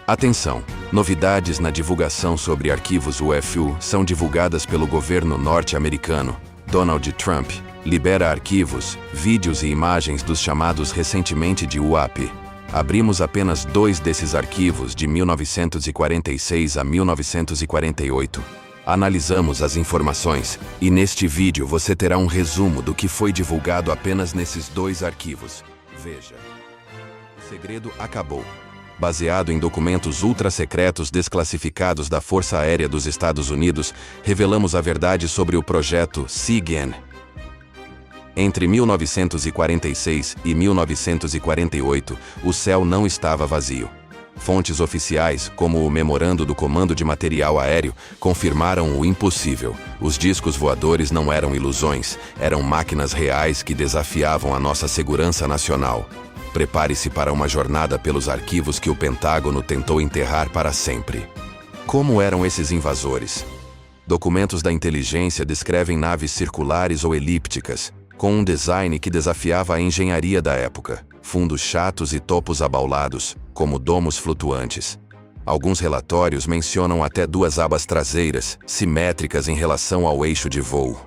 Atenção! Novidades na divulgação sobre arquivos UFO são divulgadas pelo governo norte-americano. Donald Trump libera arquivos, vídeos e imagens dos chamados recentemente de UAP. Abrimos apenas 2 desses arquivos de 1946 a 1948. Analisamos as informações e neste vídeo você terá um resumo do que foi divulgado apenas nesses 2 arquivos. Veja. O segredo acabou. Baseado em documentos ultra-secretos desclassificados da Força Aérea dos Estados Unidos, revelamos a verdade sobre o projeto SIGINT. Entre 1946 e 1948, o céu não estava vazio. Fontes oficiais, como o Memorando do Comando de Material Aéreo, confirmaram o impossível. Os discos voadores não eram ilusões, eram máquinas reais que desafiavam a nossa segurança nacional. Prepare-se para uma jornada pelos arquivos que o Pentágono tentou enterrar para sempre. Como eram esses invasores? Documentos da inteligência descrevem naves circulares ou elípticas, com um design que desafiava a engenharia da época, fundos chatos e topos abaulados, como domos flutuantes. Alguns relatórios mencionam até 2 abas traseiras, simétricas em relação ao eixo de voo.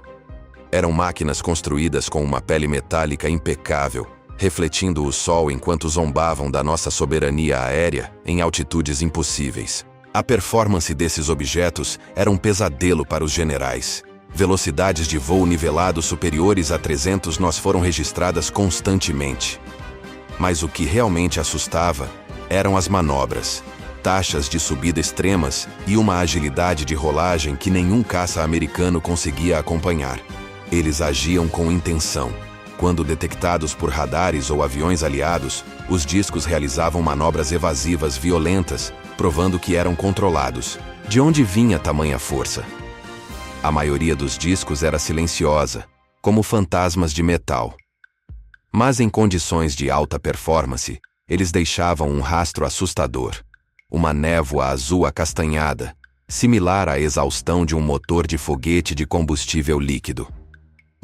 Eram máquinas construídas com uma pele metálica impecável, refletindo o sol enquanto zombavam da nossa soberania aérea em altitudes impossíveis. A performance desses objetos era um pesadelo para os generais. Velocidades de voo nivelados superiores a 300 nós foram registradas constantemente. Mas o que realmente assustava eram as manobras, taxas de subida extremas e uma agilidade de rolagem que nenhum caça americano conseguia acompanhar. Eles agiam com intenção. Quando detectados por radares ou aviões aliados, os discos realizavam manobras evasivas violentas, provando que eram controlados. De onde vinha tamanha força? A maioria dos discos era silenciosa, como fantasmas de metal. Mas em condições de alta performance, eles deixavam um rastro assustador. Uma névoa azul acastanhada, similar à exaustão de um motor de foguete de combustível líquido.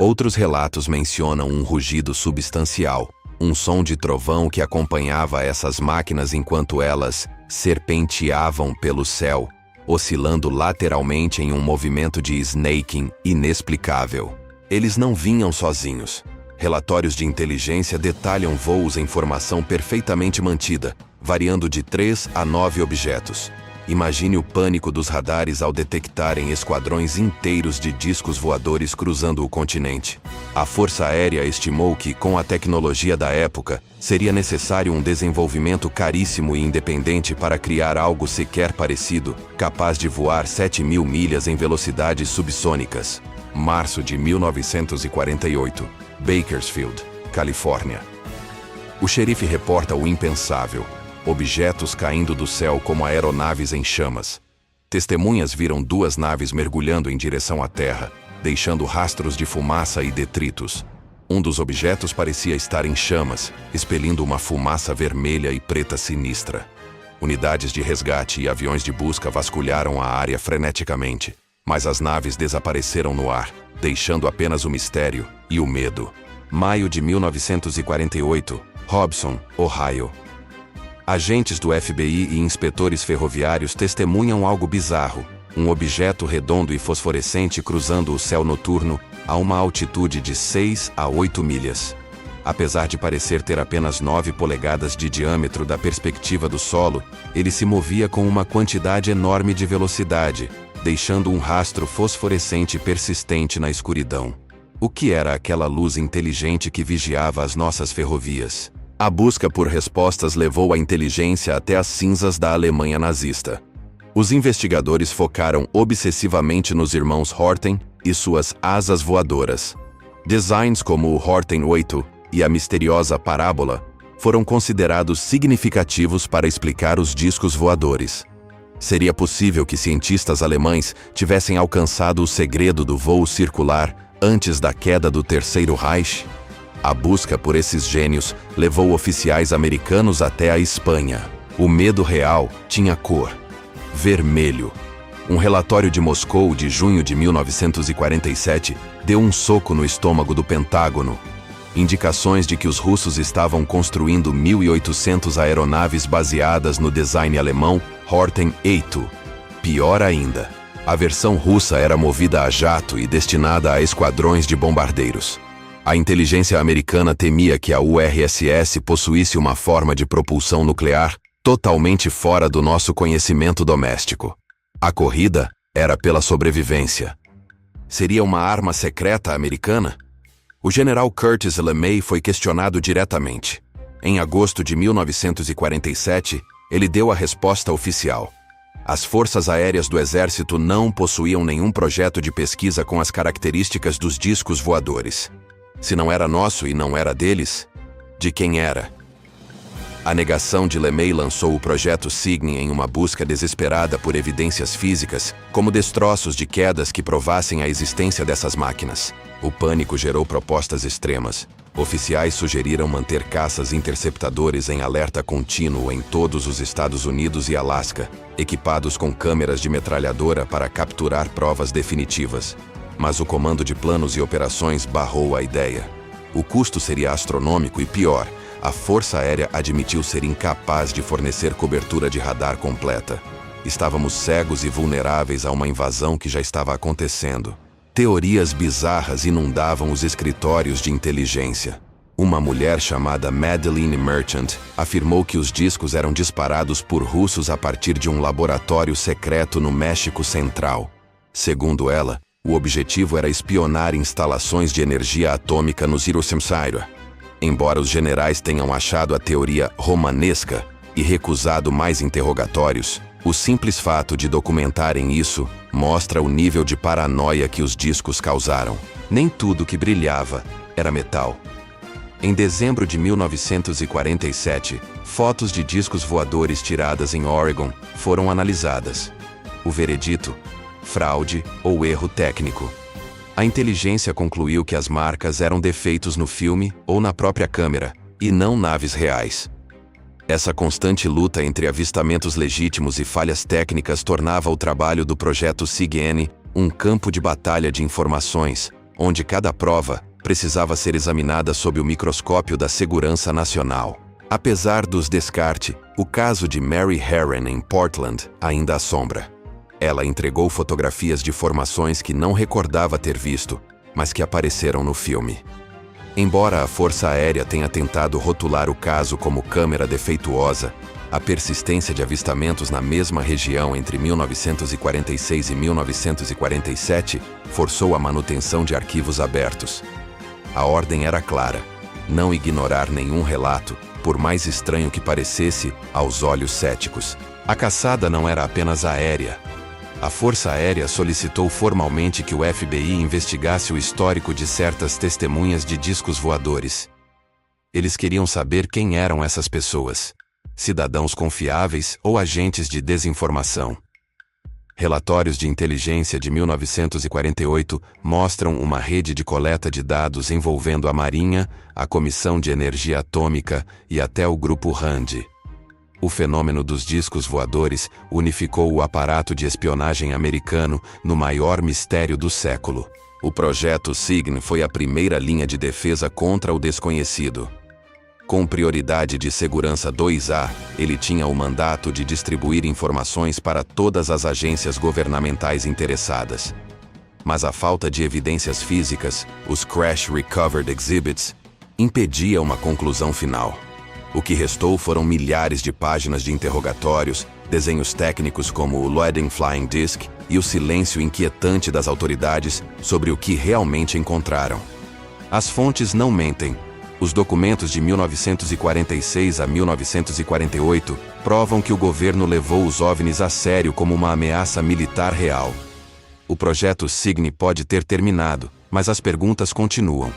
Outros relatos mencionam um rugido substancial, um som de trovão que acompanhava essas máquinas enquanto elas serpenteavam pelo céu, oscilando lateralmente em um movimento de snaking inexplicável. Eles não vinham sozinhos. Relatórios de inteligência detalham voos em formação perfeitamente mantida, variando de 3 a 9 objetos. Imagine o pânico dos radares ao detectarem esquadrões inteiros de discos voadores cruzando o continente. A Força Aérea estimou que, com a tecnologia da época, seria necessário um desenvolvimento caríssimo e independente para criar algo sequer parecido, capaz de voar 7.000 milhas em velocidades subsônicas. Março de 1948, Bakersfield, Califórnia. O xerife reporta o impensável. Objetos caindo do céu como aeronaves em chamas. Testemunhas viram 2 naves mergulhando em direção à Terra, deixando rastros de fumaça e detritos. Um dos objetos parecia estar em chamas, expelindo uma fumaça vermelha e preta sinistra. Unidades de resgate e aviões de busca vasculharam a área freneticamente, mas as naves desapareceram no ar, deixando apenas o mistério e o medo. Maio de 1948, Robson, Ohio. Agentes do FBI e inspetores ferroviários testemunham algo bizarro, um objeto redondo e fosforescente cruzando o céu noturno a uma altitude de 6 a 8 milhas. Apesar de parecer ter apenas 9 polegadas de diâmetro da perspectiva do solo, ele se movia com uma quantidade enorme de velocidade, deixando um rastro fosforescente persistente na escuridão. O que era aquela luz inteligente que vigiava as nossas ferrovias? A busca por respostas levou a inteligência até as cinzas da Alemanha nazista. Os investigadores focaram obsessivamente nos irmãos Horten e suas asas voadoras. Designs como o Horten 8 e a misteriosa parábola foram considerados significativos para explicar os discos voadores. Seria possível que cientistas alemães tivessem alcançado o segredo do voo circular antes da queda do Terceiro Reich? A busca por esses gênios levou oficiais americanos até a Espanha. O medo real tinha cor: vermelho. Um relatório de Moscou de junho de 1947 deu um soco no estômago do Pentágono. indicações de que os russos estavam construindo 1.800 aeronaves baseadas no design alemão Horten 8. Pior ainda, a versão russa era movida a jato e destinada a esquadrões de bombardeiros. A inteligência americana temia que a URSS possuísse uma forma de propulsão nuclear totalmente fora do nosso conhecimento doméstico. A corrida era pela sobrevivência. Seria uma arma secreta americana? O general Curtis LeMay foi questionado diretamente. Em agosto de 1947, ele deu a resposta oficial. As forças aéreas do exército não possuíam nenhum projeto de pesquisa com as características dos discos voadores. Se não era nosso e não era deles, de quem era? A negação de LeMay lançou o projeto Cygne em uma busca desesperada por evidências físicas, como destroços de quedas que provassem a existência dessas máquinas. O pânico gerou propostas extremas. Oficiais sugeriram manter caças interceptadores em alerta contínuo em todos os Estados Unidos e Alasca, equipados com câmeras de metralhadora para capturar provas definitivas. Mas o Comando de Planos e Operações barrou a ideia. O custo seria astronômico e pior, a Força Aérea admitiu ser incapaz de fornecer cobertura de radar completa. Estávamos cegos e vulneráveis a uma invasão que já estava acontecendo. Teorias bizarras inundavam os escritórios de inteligência. Uma mulher chamada Madeleine Merchant afirmou que os discos eram disparados por russos a partir de um laboratório secreto no México Central. Segundo ela, o objetivo era espionar instalações de energia atômica no Hiroshima. Embora os generais tenham achado a teoria romanesca e recusado mais interrogatórios, o simples fato de documentarem isso mostra o nível de paranoia que os discos causaram. Nem tudo que brilhava era metal. Em dezembro de 1947, fotos de discos voadores tiradas em Oregon foram analisadas. O veredito: fraude ou erro técnico. A inteligência concluiu que as marcas eram defeitos no filme ou na própria câmera, e não naves reais. Essa constante luta entre avistamentos legítimos e falhas técnicas tornava o trabalho do projeto Cygne um campo de batalha de informações, onde cada prova precisava ser examinada sob o microscópio da segurança nacional. Apesar dos descartes, o caso de Mary Herron em Portland ainda assombra. Ela entregou fotografias de formações que não recordava ter visto, mas que apareceram no filme. Embora a Força Aérea tenha tentado rotular o caso como câmera defeituosa, a persistência de avistamentos na mesma região entre 1946 e 1947 forçou a manutenção de arquivos abertos. A ordem era clara: não ignorar nenhum relato, por mais estranho que parecesse aos olhos céticos. A caçada não era apenas aérea. A Força Aérea solicitou formalmente que o FBI investigasse o histórico de certas testemunhas de discos voadores. Eles queriam saber quem eram essas pessoas: cidadãos confiáveis ou agentes de desinformação. Relatórios de inteligência de 1948 mostram uma rede de coleta de dados envolvendo a Marinha, a Comissão de Energia Atômica e até o Grupo RAND. O fenômeno dos discos voadores unificou o aparato de espionagem americano no maior mistério do século. O projeto Cygne foi a primeira linha de defesa contra o desconhecido. Com prioridade de segurança 2A, ele tinha o mandato de distribuir informações para todas as agências governamentais interessadas. Mas a falta de evidências físicas, os Crash Recovered Exhibits, impedia uma conclusão final. O que restou foram milhares de páginas de interrogatórios, desenhos técnicos como o Loading Flying Disc e o silêncio inquietante das autoridades sobre o que realmente encontraram. As fontes não mentem. Os documentos de 1946 a 1948 provam que o governo levou os OVNIs a sério como uma ameaça militar real. O projeto Cygne pode ter terminado, mas as perguntas continuam.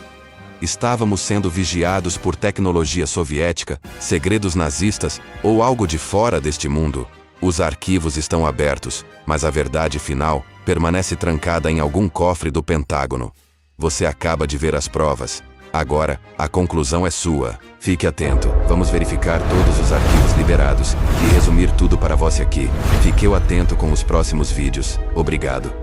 Estávamos sendo vigiados por tecnologia soviética, segredos nazistas ou algo de fora deste mundo? Os arquivos estão abertos, mas a verdade final permanece trancada em algum cofre do Pentágono. Você acaba de ver as provas. Agora, a conclusão é sua. Fique atento. Vamos verificar todos os arquivos liberados e resumir tudo para você aqui. Fique atento com os próximos vídeos. Obrigado.